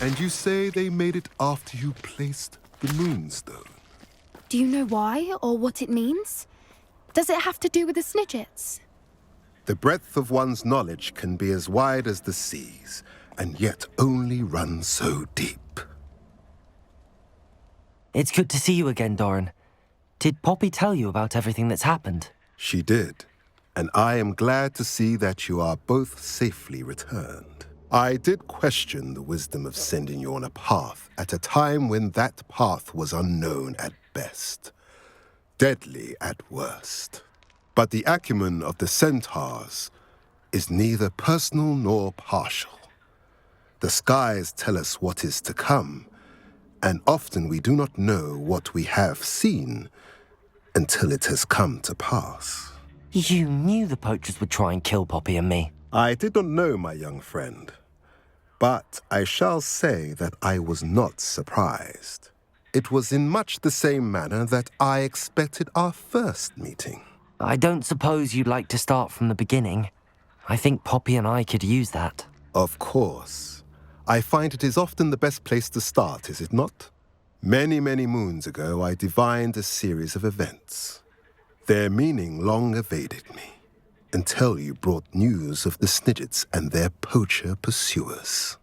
And you say they made it after you placed the moonstone? Do you know why or what it means? Does it have to do with the Snidgets? The breadth of one's knowledge can be as wide as the seas, and yet only run so deep. It's good to see you again, Doran. Did Poppy tell you about everything that's happened? She did, and I am glad to see that you are both safely returned. I did question the wisdom of sending you on a path at a time when that path was unknown at best, deadly at worst. But the acumen of the centaurs is neither personal nor partial. The skies tell us what is to come, and often we do not know what we have seen until it has come to pass. You knew the poachers would try and kill Poppy and me. I did not know, my young friend, but I shall say that I was not surprised. It was in much the same manner that I expected our first meeting. I don't suppose you'd like to start from the beginning. I think Poppy and I could use that. Of course. I find it is often the best place to start, is it not? Many, many moons ago, I divined a series of events. Their meaning long evaded me, until you brought news of the Snidgets and their poacher pursuers.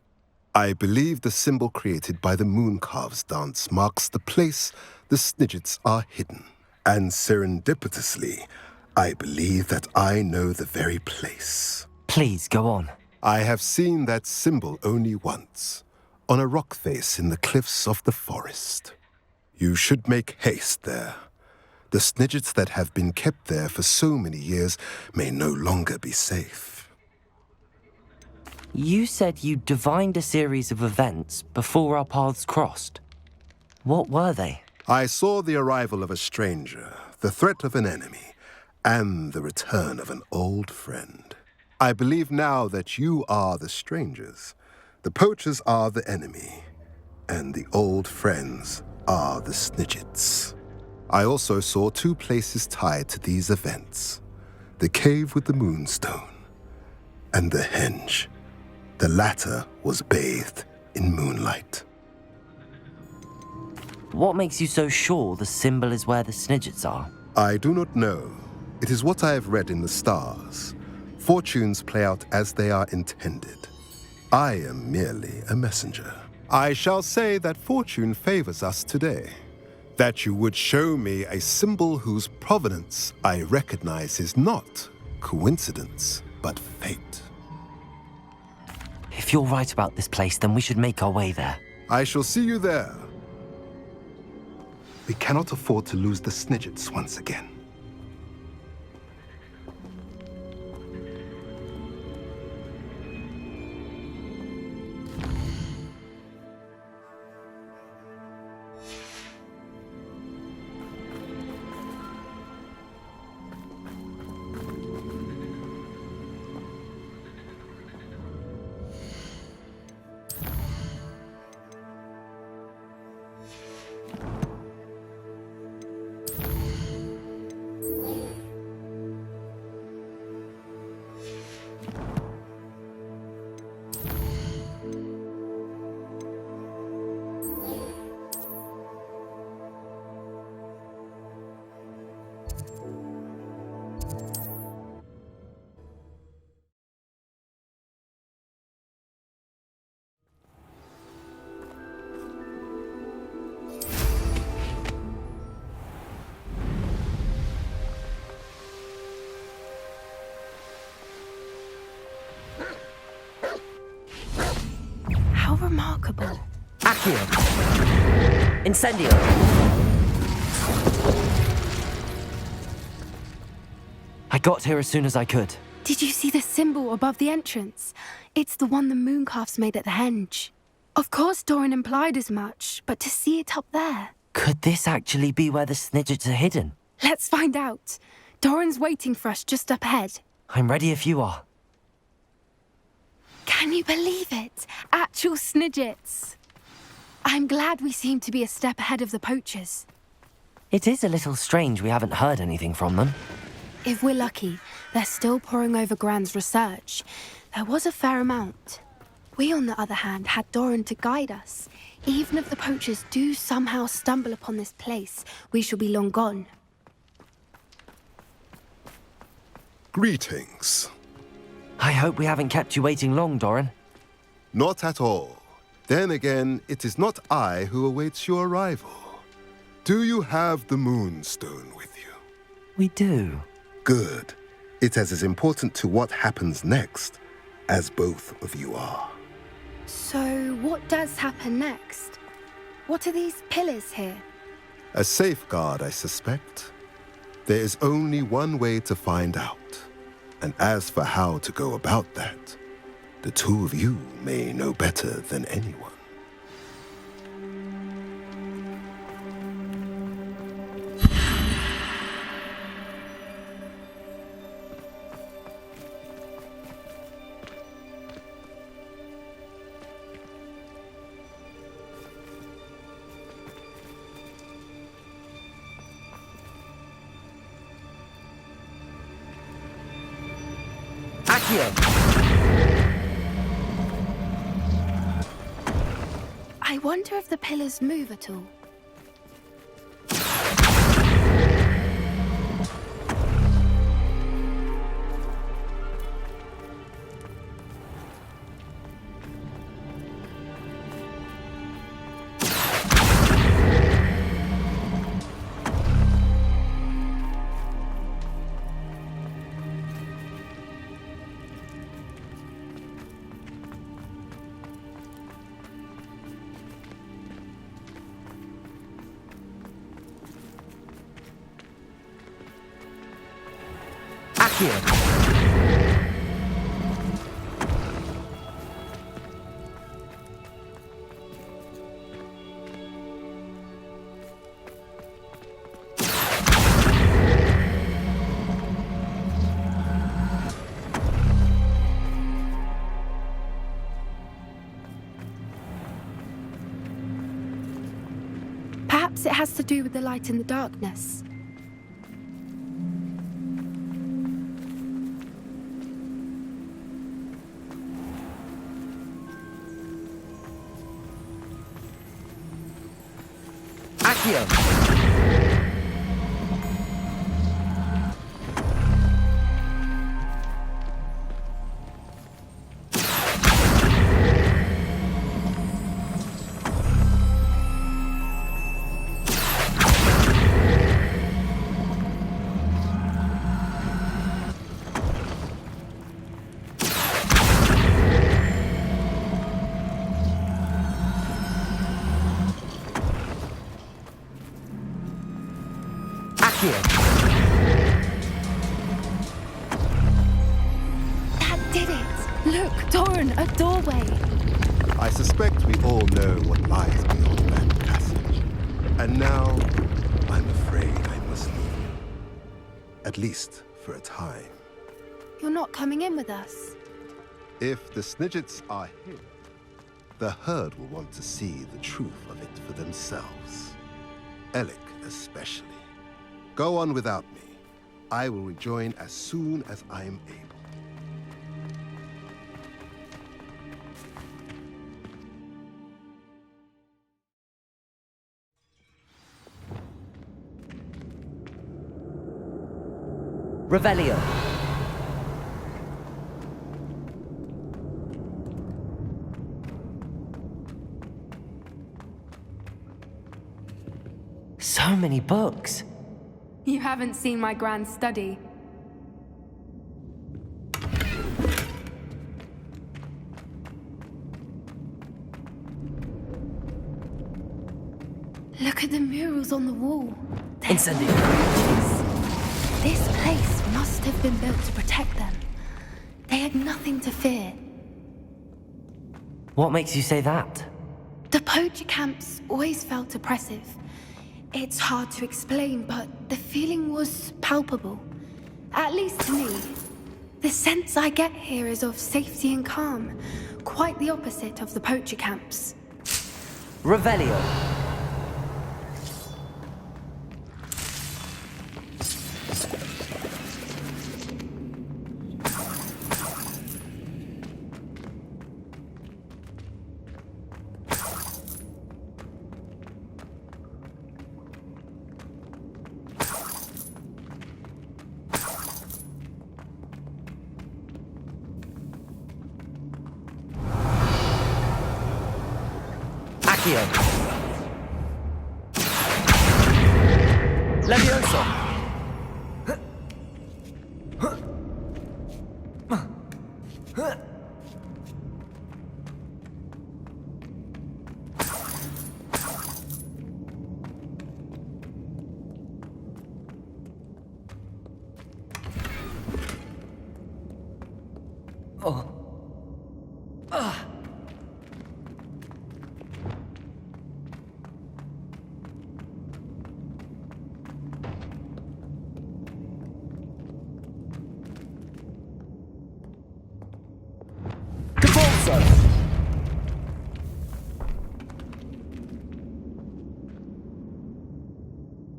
I believe the symbol created by the Mooncalves dance marks the place the Snidgets are hidden. And serendipitously, I believe that I know the very place. Please, go on. I have seen that symbol only once, on a rock face in the cliffs of the forest. You should make haste there. The Snidgets that have been kept there for so many years may no longer be safe. You said you divined a series of events before our paths crossed. What were they? I saw the arrival of a stranger, the threat of an enemy, and the return of an old friend. I believe now that you are the strangers. The poachers are the enemy, and the old friends are the Snidgets. I also saw two places tied to these events: the cave with the moonstone and the henge. The latter was bathed in moonlight. What makes you so sure the symbol is where the Snidgets are? I do not know. It is what I have read in the stars. Fortunes play out as they are intended. I am merely a messenger. I shall say that fortune favors us today. That you would show me a symbol whose provenance I recognize is not coincidence, but fate. If you're right about this place, then we should make our way there. I shall see you there. We cannot afford to lose the Snidgets once again. How remarkable. Accio! Incendio! I got here as soon as I could. Did you see the symbol above the entrance? It's the one the Mooncalves made at the henge. Of course Doran implied as much, but to see it up there... Could this actually be where the Snidgets are hidden? Let's find out. Doran's waiting for us just up ahead. I'm ready if you are. Can you believe it? Actual Snidgets. I'm glad we seem to be a step ahead of the poachers. It is a little strange we haven't heard anything from them. If we're lucky, they're still poring over Gran's research. There was a fair amount. We, on the other hand, had Doran to guide us. Even if the poachers do somehow stumble upon this place, we shall be long gone. Greetings. I hope we haven't kept you waiting long, Doran. Not at all. Then again, it is not I who awaits your arrival. Do you have the Moonstone with you? We do. Good. It is as important to what happens next as both of you are. So, what does happen next? What are these pillars here? A safeguard, I suspect. There is only one way to find out. And as for how to go about that, the two of you may know better than anyone. I wonder if the pillars move at all. Perhaps it has to do with the light in the darkness. That did it! Look, Doran, a doorway! I suspect we all know what lies beyond that passage. And now, I'm afraid I must leave you. At least for a time. You're not coming in with us. If the Snidgets are here, the herd will want to see the truth of it for themselves. Alec especially. Go on without me. I will rejoin as soon as I am able. Revelio. So many books. You haven't seen my grand study. Look at the murals on the wall. They're Incendio. gorgeous. This place must have been built to protect them. They had nothing to fear. What makes you say that? The poacher camps always felt oppressive. It's hard to explain, but the feeling was palpable. At least to me. The sense I get here is of safety and calm. Quite the opposite of the poacher camps. Revelio. Accio. Leviosa.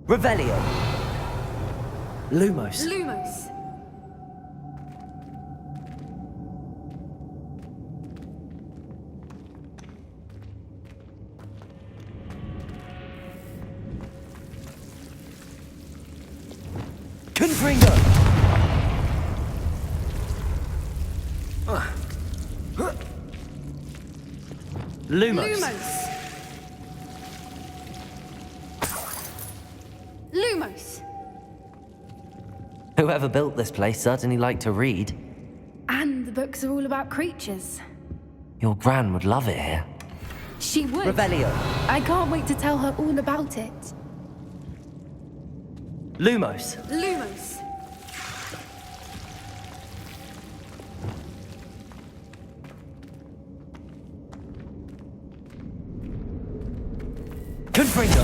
Revelio. Lumos. Lumos. Confringo. Lumos. Lumos. Lumos. Whoever built this place certainly liked to read. And the books are all about creatures. Your gran would love it here. She would. Revelio. I can't wait to tell her all about it. Lumos. Lumos. Confringo.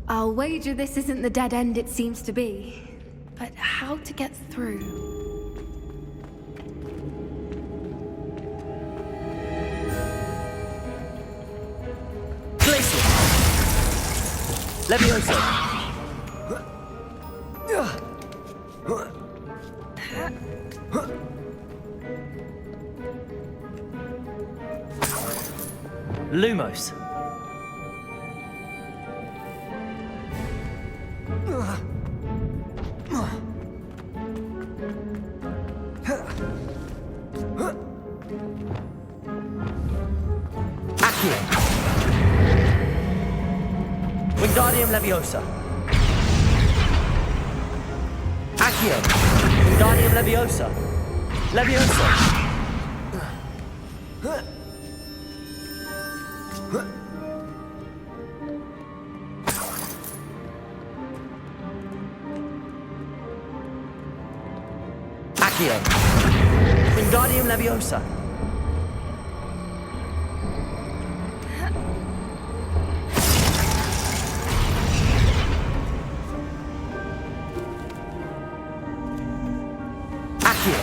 I'll wager this isn't the dead end it seems to be. But how to get through? Glacier. Leviosa. Lumos. Accio. Wingardium Leviosa. Accio. Wingardium Leviosa. Leviosa. Accio. Wingardium Leviosa. Accio.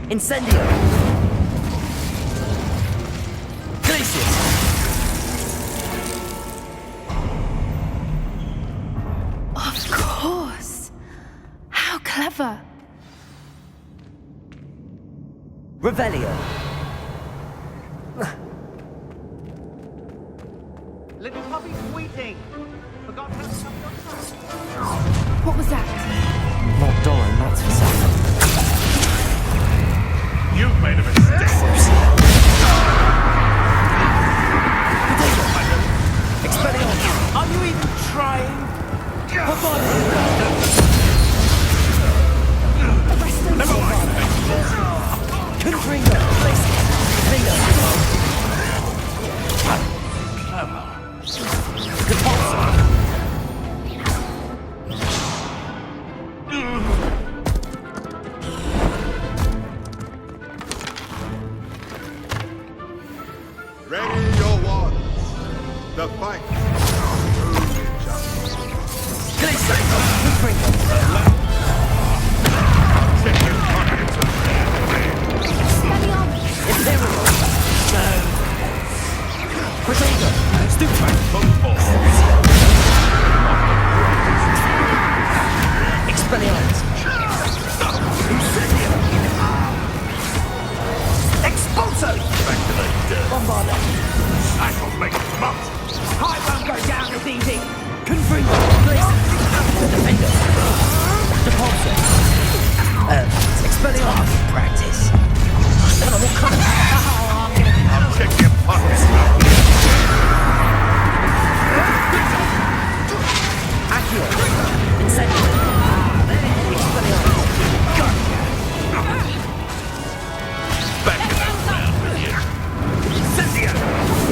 Incendio. Glacius. Of course. How clever. Revelio. Little puppy squeaking. Forgot how to come your tongue. What was that? Not Doran, that's for certain. You've made a mistake. Expelliarmus. Are you even trying? Never mind. Confringo. Confringo. Repulsor. Ready your wands. The fight. Glacier. Confringo. Imperial. Crusader. Stupid. Expelliarmus. Expulsion!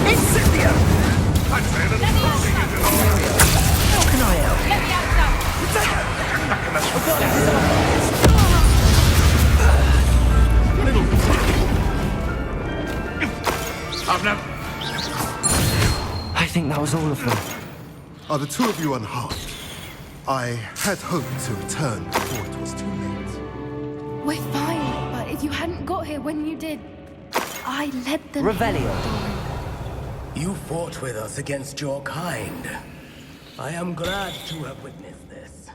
Incipio! I'd say that it's crossing into the How can I help? Let me out, back in the I've never... I think that was all of them. Are the two of you unharmed? I had hoped to return before it was too late. We're fine, but if you hadn't got here when you did, I led them. Revelio. You fought with us against your kind. I am glad to have witnessed this.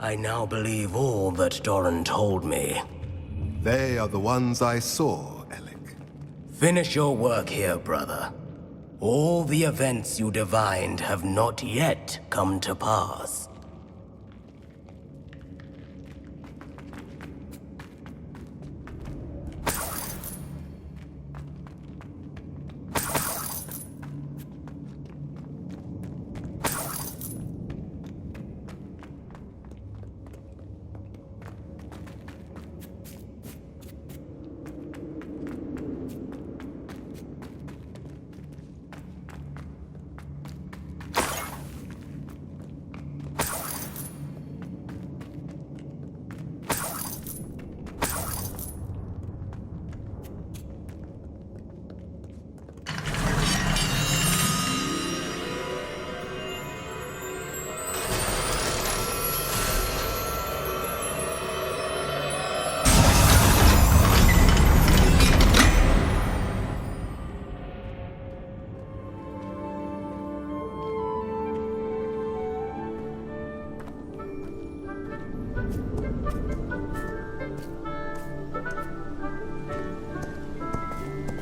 I now believe all that Doran told me. They are the ones I saw, Alec. Finish your work here, brother. All the events you divined have not yet come to pass.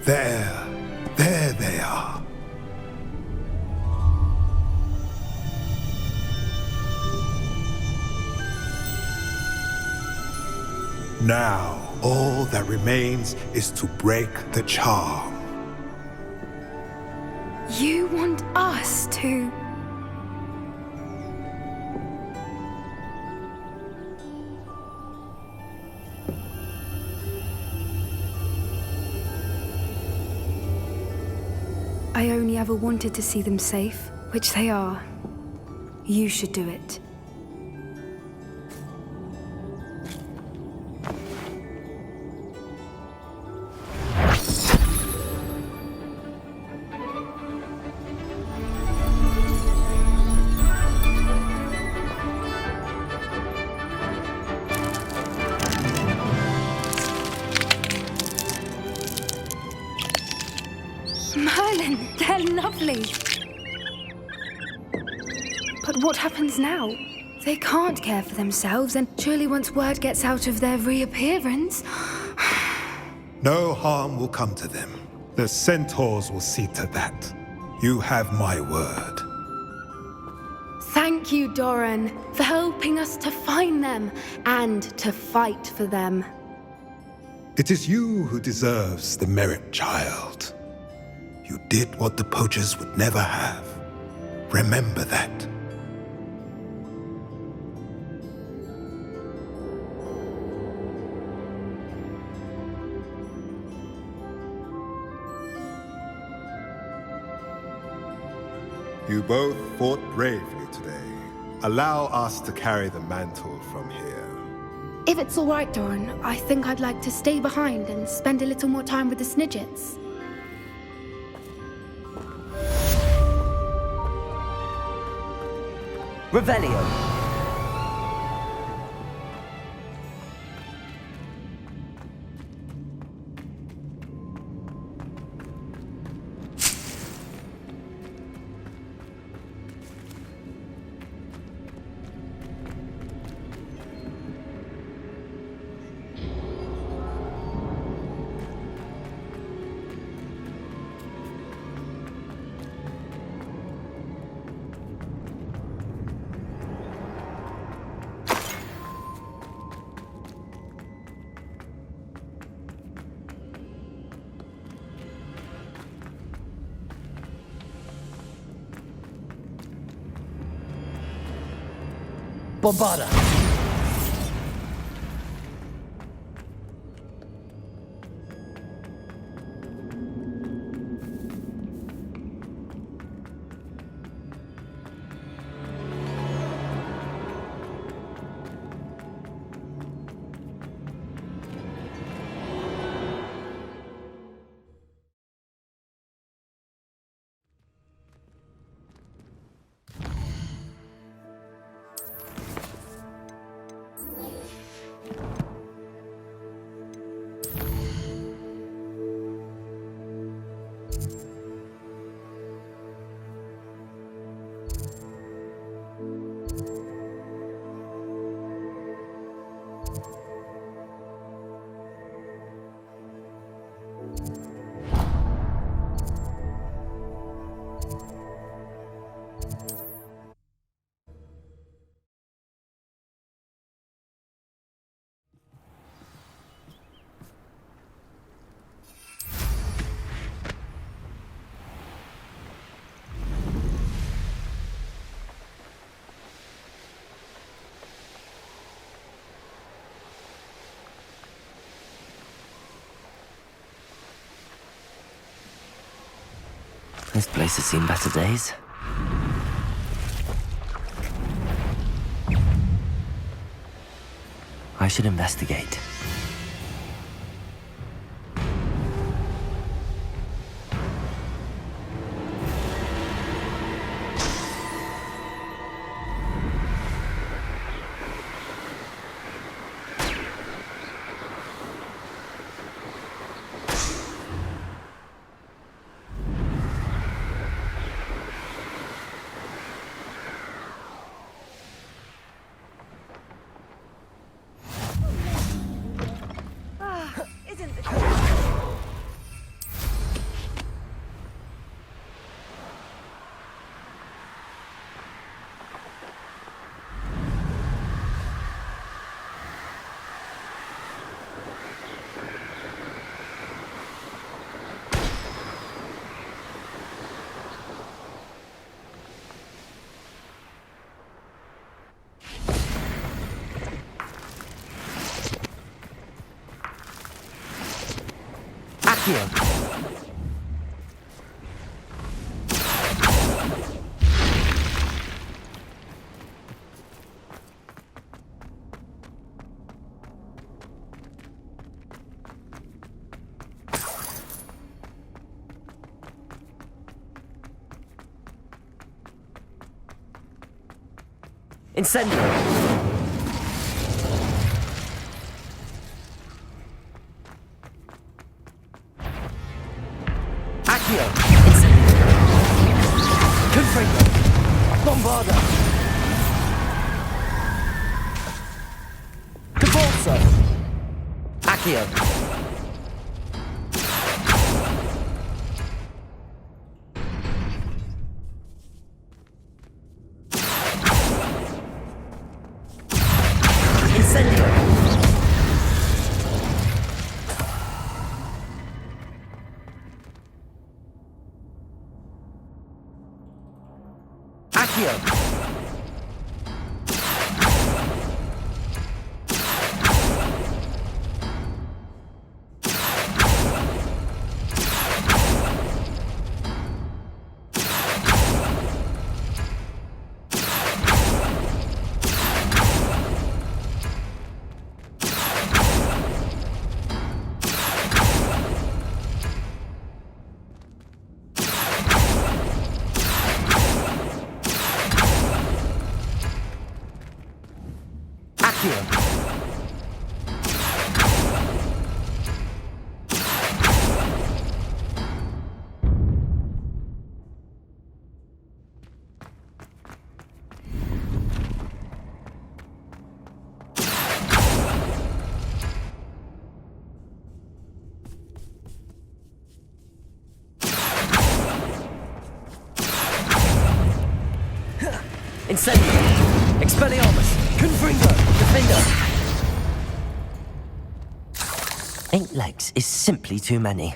There they are. Now, all that remains is to break the charm. You want us to... I only ever wanted to see them safe, which they are. You should do it. Merlin, they're lovely. But what happens now? They can't care for themselves, and surely once word gets out of their reappearance... No harm will come to them. The centaurs will see to that. You have my word. Thank you, Doran, for helping us to find them and to fight for them. It is you who deserves the merit, child. You did what the poachers would never have. Remember that. You both fought bravely today. Allow us to carry the mantle from here. If it's all right, Doran, I think I'd like to stay behind and spend a little more time with the Snidgets. Revelio. Bombarda! This place has seen better days. I should investigate. Accio! Incendio! Accio! Incendio! Confringo! Bombarda! Cabalso! Accio! Incendio! Accio! Accio! Incendio! Expelliarmus! Confringo! Defender! 8 legs is simply too many.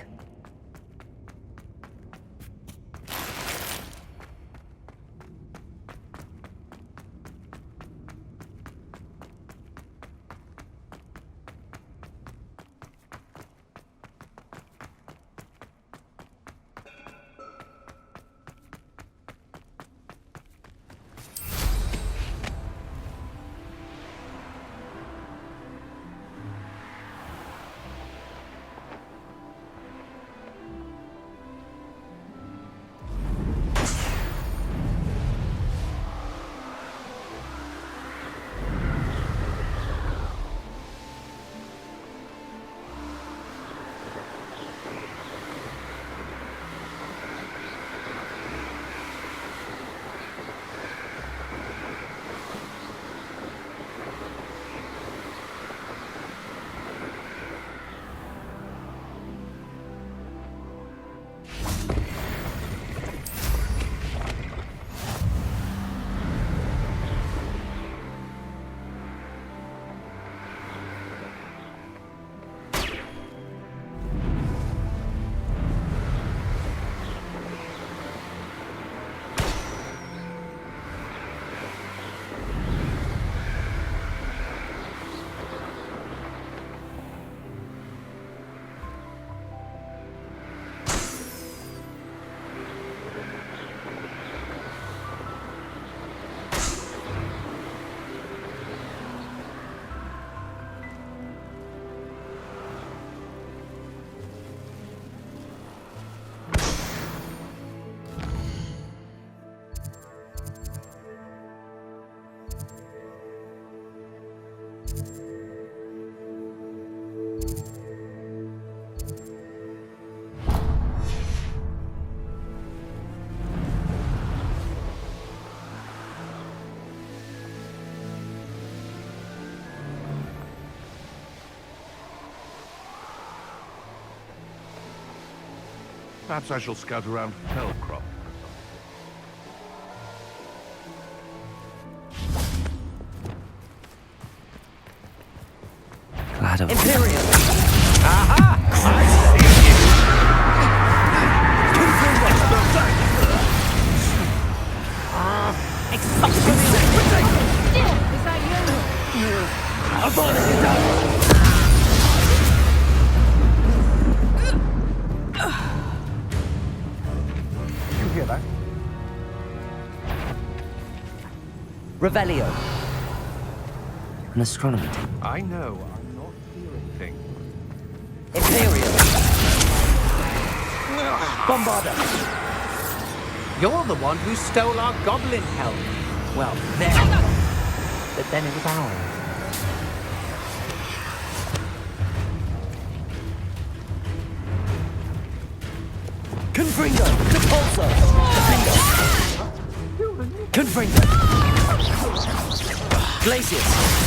Perhaps I shall scout around Fellcroft. Glad of Imperium! Is that You hear that? Revelio. An astronomer team. I know, I'm not hearing things. Imperium! Bombarder! You're the one who stole our goblin helm. Well, there. But then it was ours. Confringo! Depulso! Confringo! Glacius!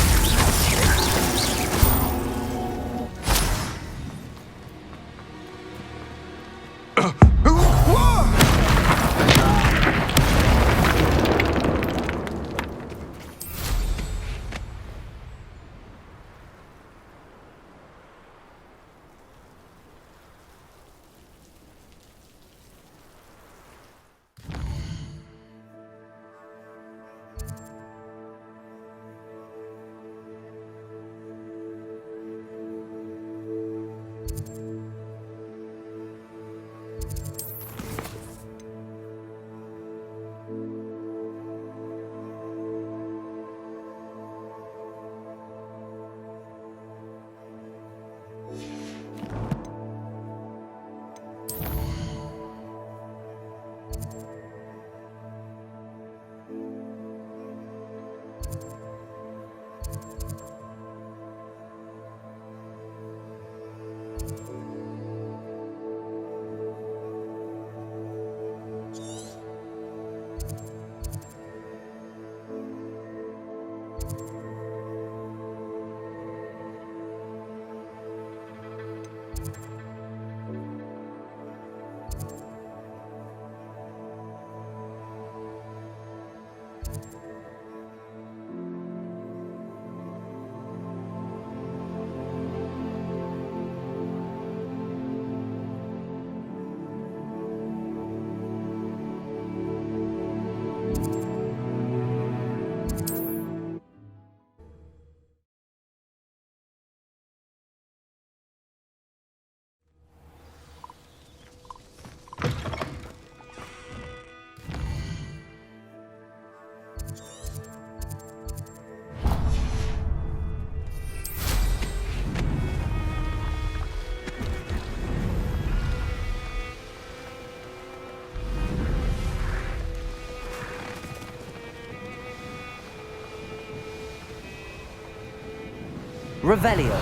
Revelio.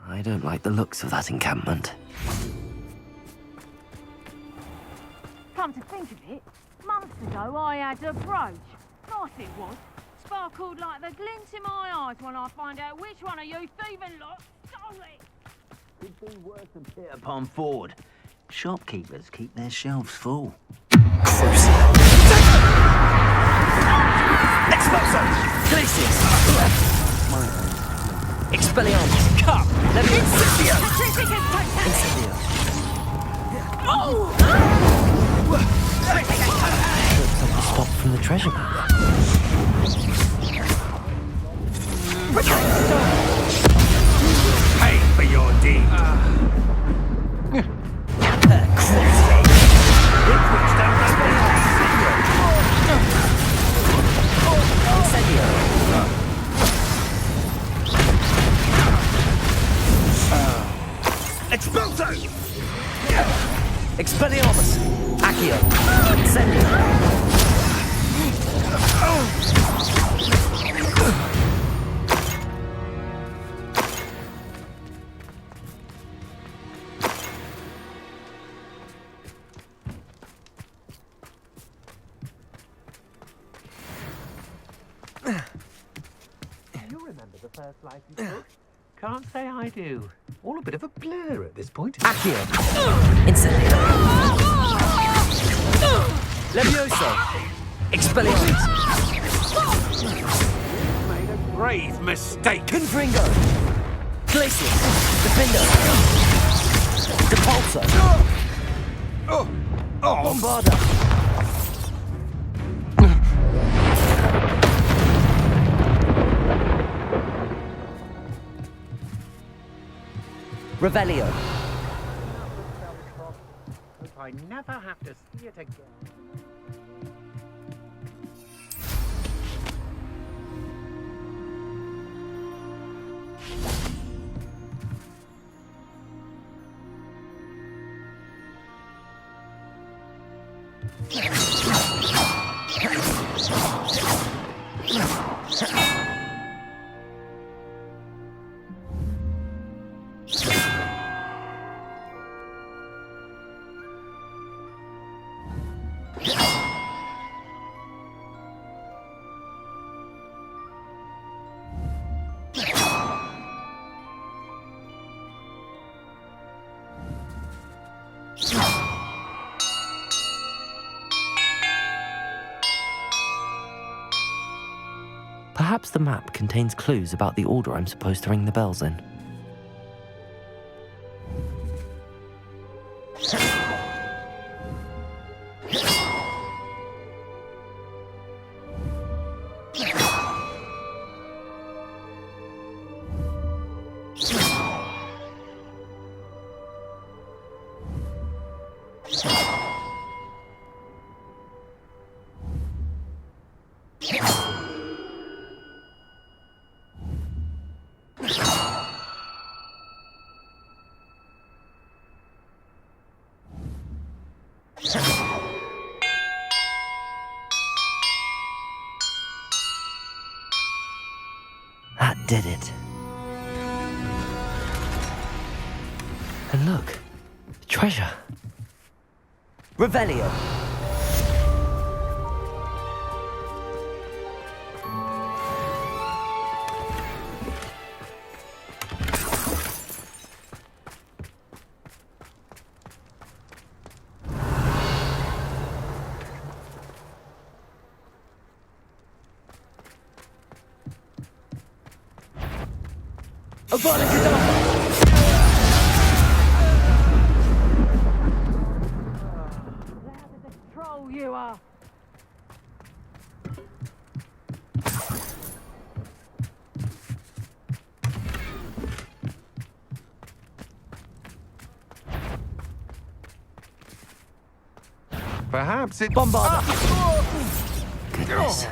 I don't like the looks of that encampment. Come to think of it, months ago I had a brooch. Nice it was. Sparkled like the glint in my eyes when I find out which one of you thieving lot stole it. Could be worse than Peter Pan Ford. Shopkeepers keep their shelves full. Expulso! Glacius! Expelliarmus! Come! Let me... Incendio! Incendio! Oh! Looks like a stop from the treasure map. Pay for your deed. Expulso! Expelliarmus! Accio! Incendio! You remember the first life you took? Can't say I do. All a bit of a blur at this point. Accio! Incendio! Levioso! Expelliarmus! Made a grave mistake. Confringo! Glacius! Defendo! Depulso! Bombarda! Revelio! Hope I never have to see it again. Perhaps the map contains clues about the order I'm supposed to ring the bells in. That did it. And look, treasure. Revelio. Troll you are. Perhaps it... Bombarda. Goodness.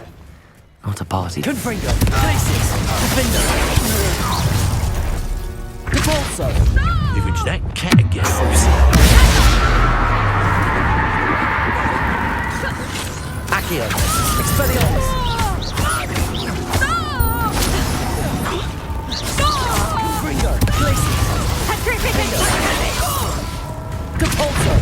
Not a party. Confringo. Glacius. Defender. Depulso. If it's that cat again. Accio. Expelliarmus. Confringo. Glacius. Depulso!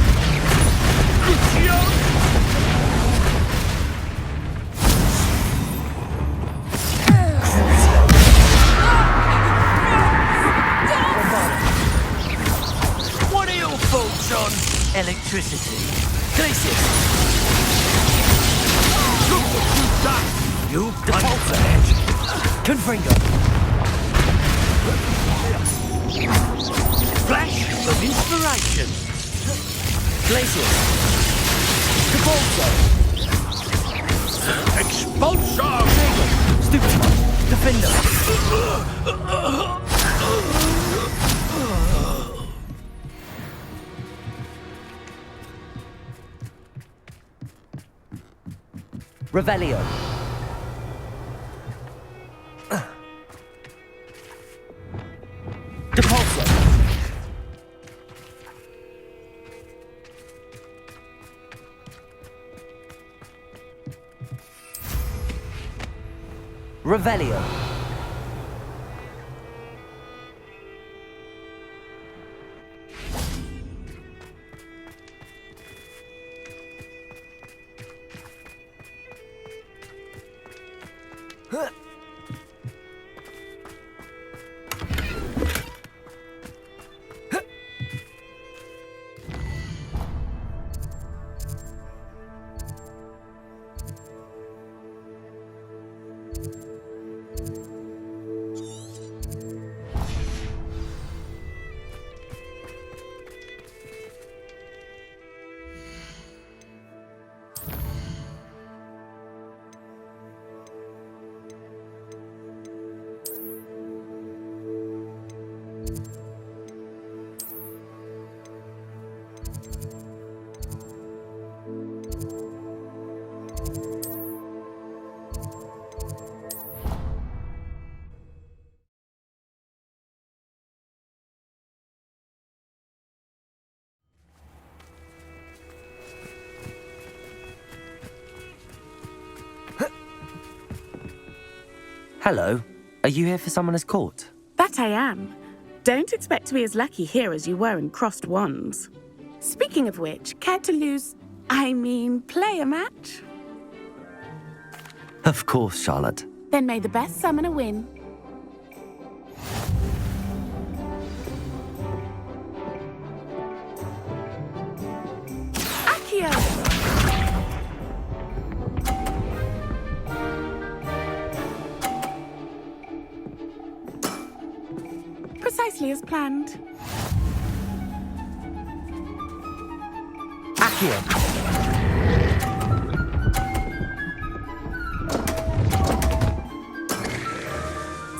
What are your thoughts on electricity? Glacius! Look what you've done! You've Depulso! Confringo! Flash of inspiration! Glacius! Depulso! Expulsion! Stupid one! Defender! Revelio! Depulso! Revelio! Hello. Are you here for Summoner's Court? That I am. Don't expect to be as lucky here as you were in Crossed Wands. Speaking of which, care to play a match? Of course, Charlotte. Then may the best summoner win. Accio! Precisely as planned. Accio!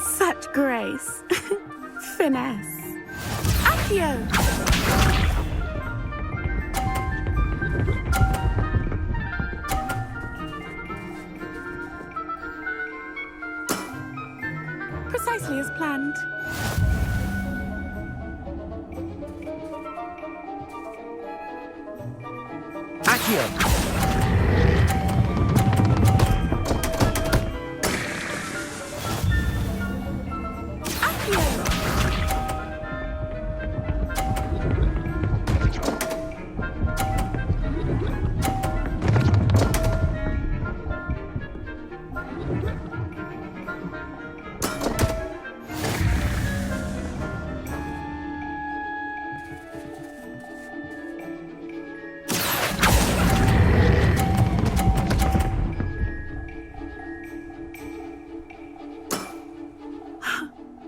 Such grace. Finesse. Accio! Precisely as planned. Accio!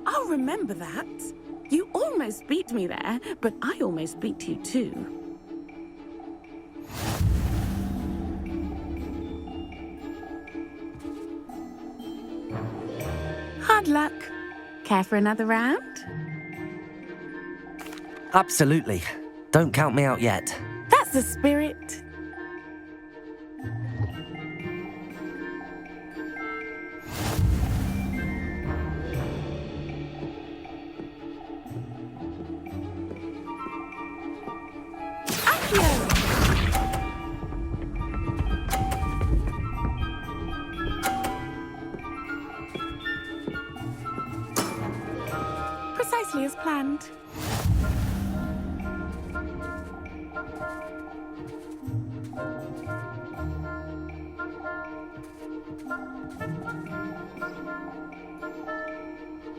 I'll remember that. You almost beat me there, but I almost beat you too. Hard luck. Care for another round? Absolutely. Don't count me out yet. That's the spirit. Precisely as planned.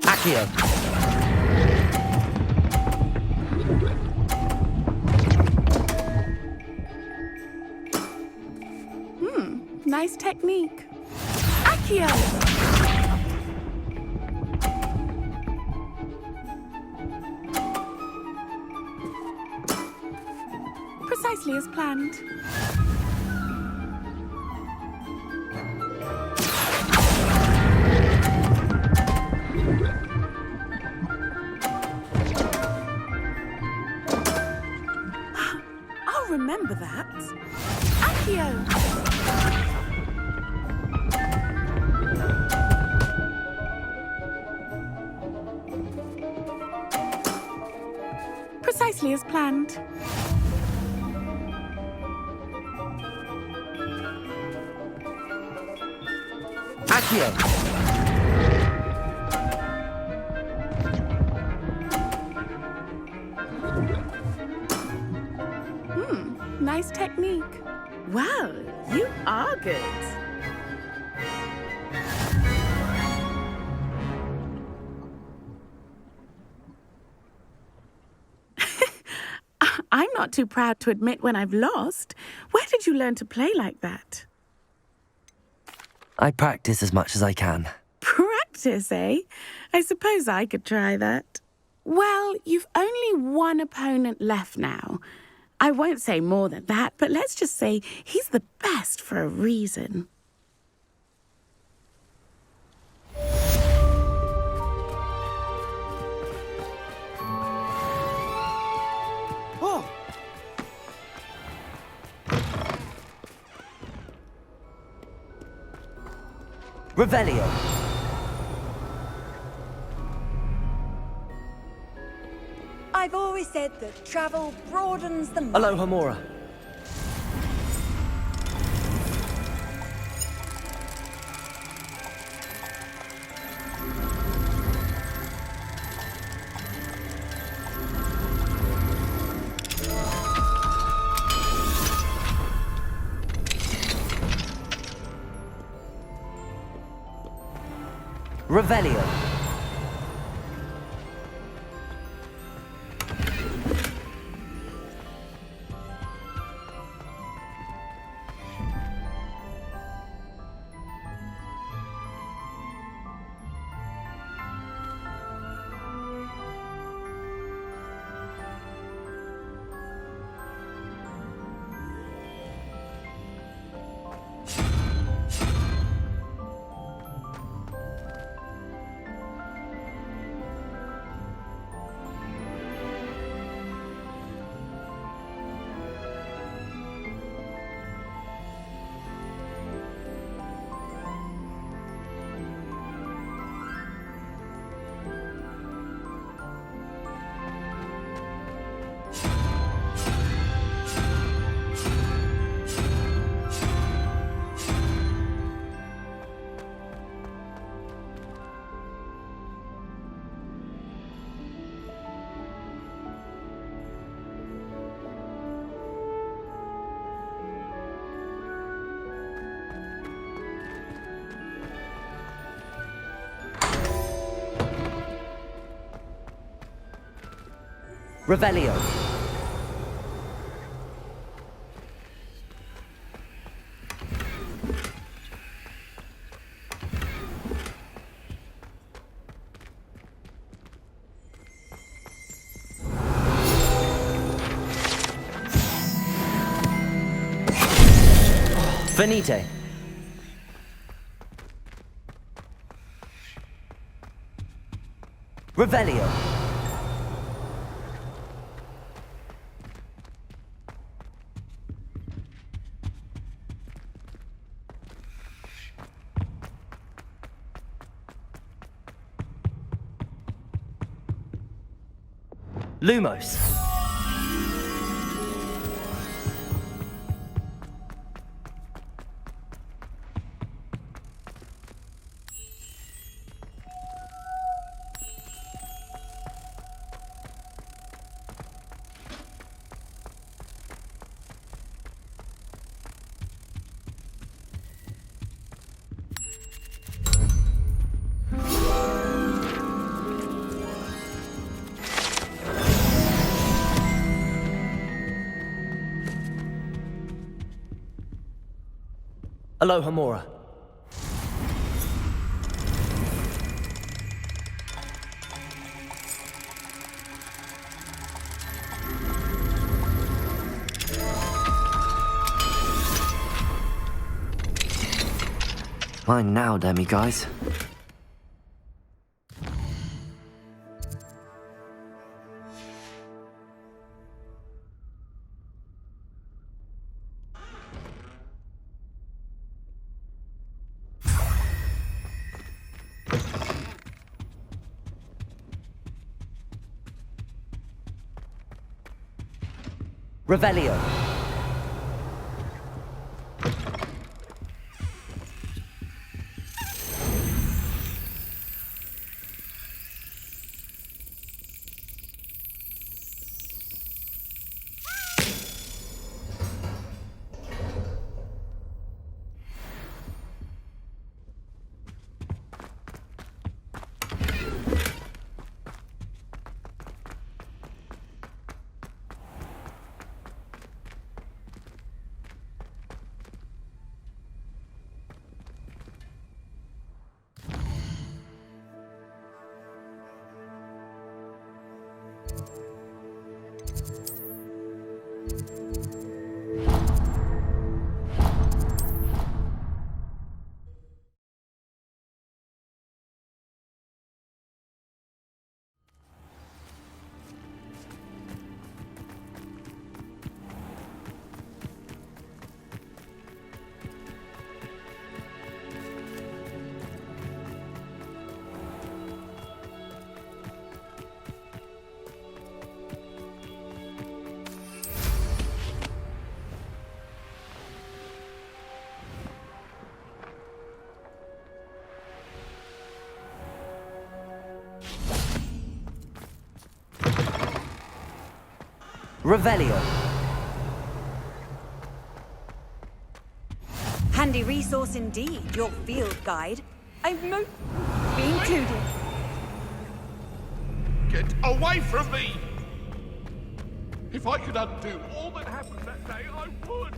Accio. Nice technique. Accio! Precisely as planned. I'll remember that. Accio! Precisely as planned. Accio. Nice technique. Well, you are good. I'm not too proud to admit when I've lost. Where did you learn to play like that? I practice as much as I can. Practice, eh? I suppose I could try that. Well, you've only one opponent left now. I won't say more than that, but let's just say he's the best for a reason. Oh! Revelio. I've always said that travel broadens the mind. Aloha Mora. Revelio. Revelio. Finite. Revelio. Lumos. Aloha Mora. Mine now, demi-guys. Revelio. Revelio. Handy resource indeed, your field guide. I've no... be included. Get away from me! If I could undo all that happened that day, I would!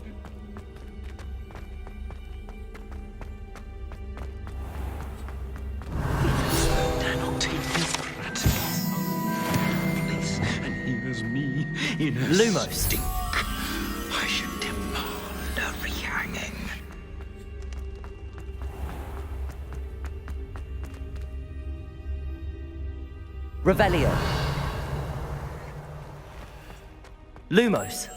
Dare not take his threat. Place, and here's me in a Lumos. stink. I should demand a rehanging. Revelio. Lumos.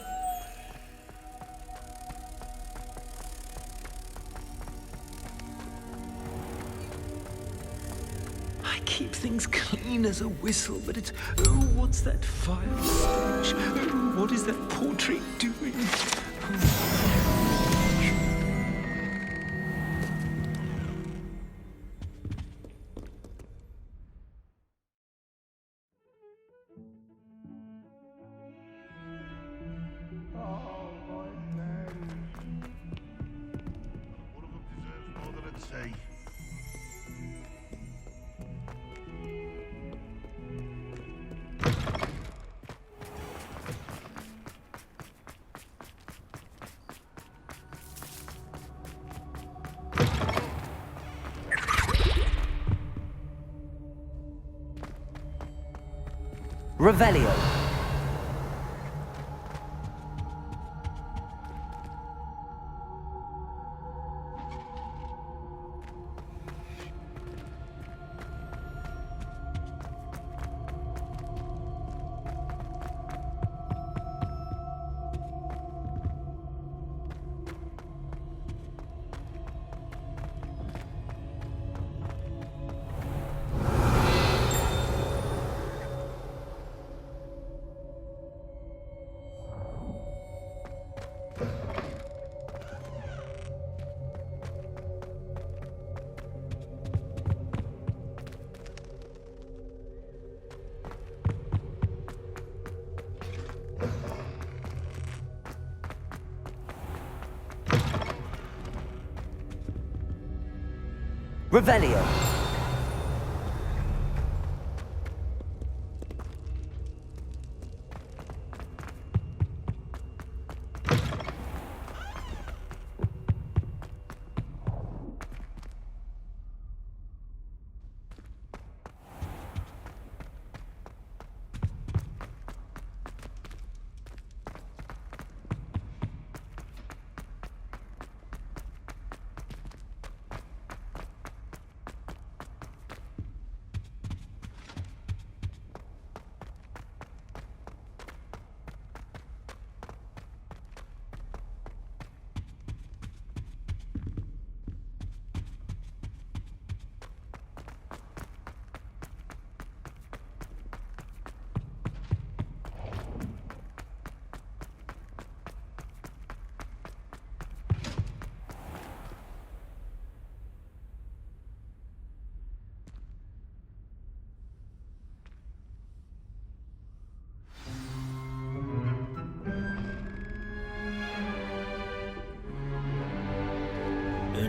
I keep things clean as a whistle, but it's... Oh, what's that file stench? Oh, what is that portrait doing? One of them deserves more than I'd say. Revelio. Revelio.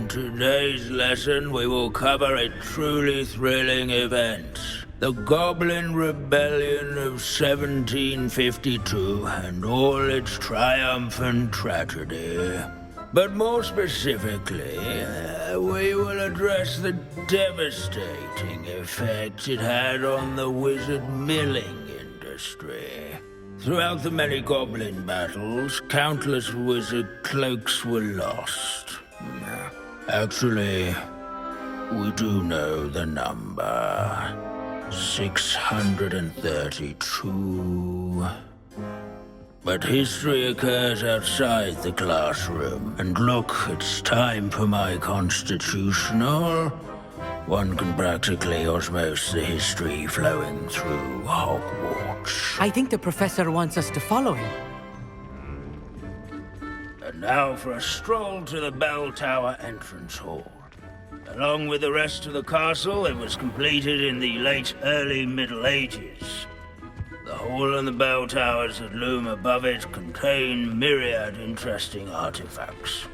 today's lesson, we will cover a truly thrilling event. The Goblin Rebellion of 1752 and all its triumphant tragedy. But more specifically, we will address the devastating effect it had on the wizard milling industry. Throughout the many goblin battles, countless wizard cloaks were lost. Actually, we do know the number. 632. But history occurs outside the classroom. And look, it's time for my constitutional. One can practically osmose the history flowing through Hogwarts. I think the professor wants us to follow him. And now for a stroll to the bell tower entrance hall. Along with the rest of the castle, it was completed in the late early Middle Ages. The hall and the bell towers that loom above it contain myriad interesting artifacts.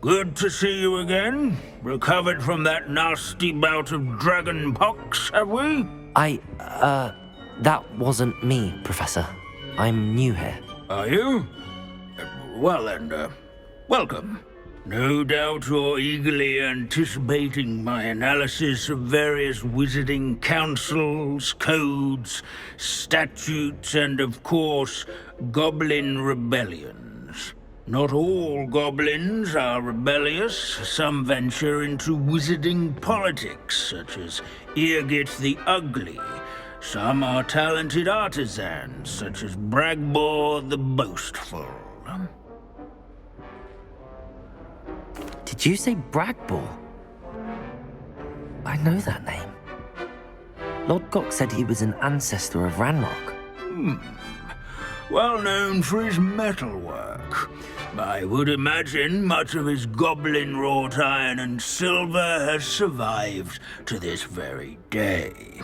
Good to see you again. Recovered from that nasty bout of dragon pox, have we? That wasn't me, Professor. I'm new here. Are you? Well then, welcome. No doubt you're eagerly anticipating my analysis of various wizarding councils, codes, statutes, and of course, goblin rebellions. Not all goblins are rebellious. Some venture into wizarding politics, such as Eargit the Ugly. Some are talented artisans, such as Bragbor the Boastful. Did you say Bragbor? I know that name. Lord Gok said he was an ancestor of Ranrock. Well known for his metalwork. I would imagine much of his goblin wrought iron and silver has survived to this very day.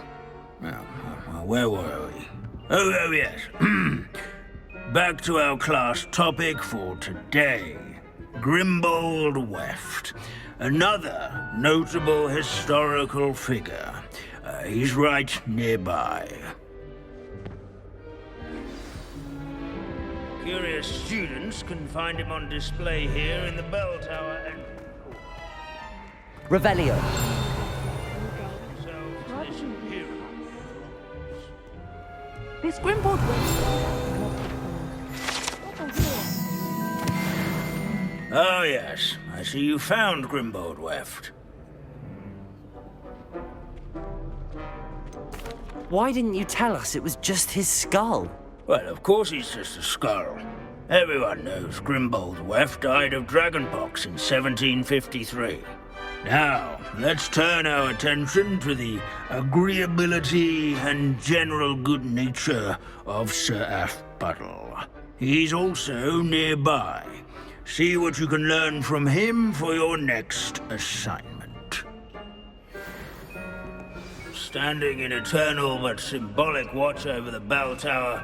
Now, where were we? Oh yes. Back to our class topic for today. Grimbold Weft. Another notable historical figure. He's right nearby. Curious students can find him on display here in the bell tower and... Revelio. This Grimbold Oh yes, I see you found Grimbold Weft. Why didn't you tell us it was just his skull? Well, of course he's just a skull. Everyone knows Grimbold Weft died of dragonpox in 1753. Now, let's turn our attention to the agreeability and general good nature of Sir Ashbuttle. He's also nearby. See what you can learn from him for your next assignment. Standing in eternal but symbolic watch over the bell tower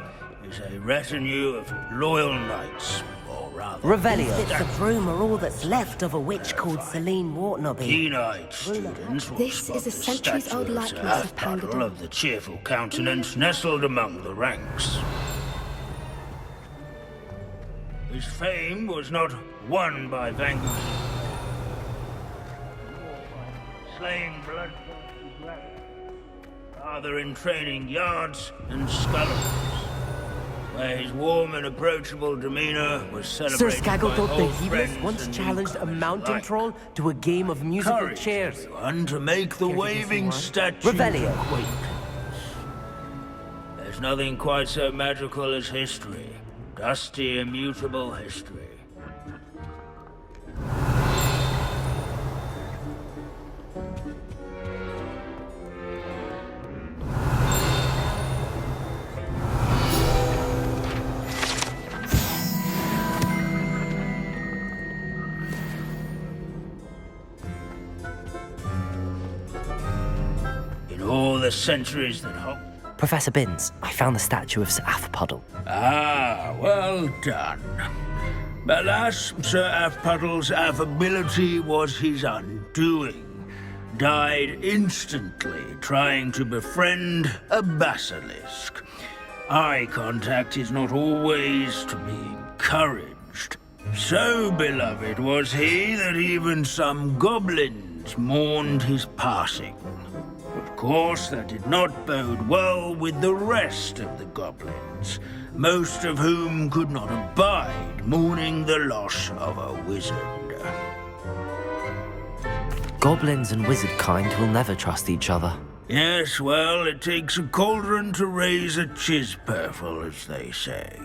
is a retinue of loyal knights, or rather... Revelio. Bits of broom are all that's left of a witch called Celine Wartnobby. Keen-eyed students will This spot is a the centuries-old statue of Sir likeness of Ashbuttle Pangadon. of the cheerful countenance nestled among the ranks. His fame was not won by vanquishing, slaying bloodthirsty dragons, rather in training yards and sculleries, where his warm and approachable demeanor was celebrated Sir Skagglethorpe by the old Heedless friends once and challenged a newcomers mountain alike. troll to a game of musical Courage, chairs. everyone, to make the Care to waving see one? statue Revelio. quake. There's nothing quite so magical as history. Dusty, immutable history. In all the centuries that Professor Binns, I found the statue of Sir Afpuddle. Ah, well done. Alas, Sir Afpuddle's affability was his undoing. Died instantly trying to befriend a basilisk. Eye contact is not always to be encouraged. So beloved was he that even some goblins mourned his passing. Of course, that did not bode well with the rest of the goblins, most of whom could not abide mourning the loss of a wizard. Goblins and wizard kind will never trust each other. Yes, well, it takes a cauldron to raise a chisperful, as they say.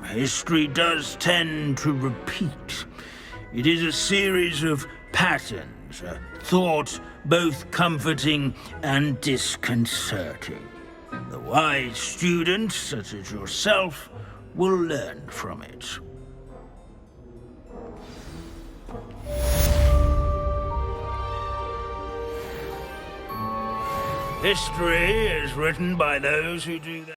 History does tend to repeat. It is a series of patterns, a thought both comforting and disconcerting. The wise students, such as yourself, will learn from it. History is written by those who do that.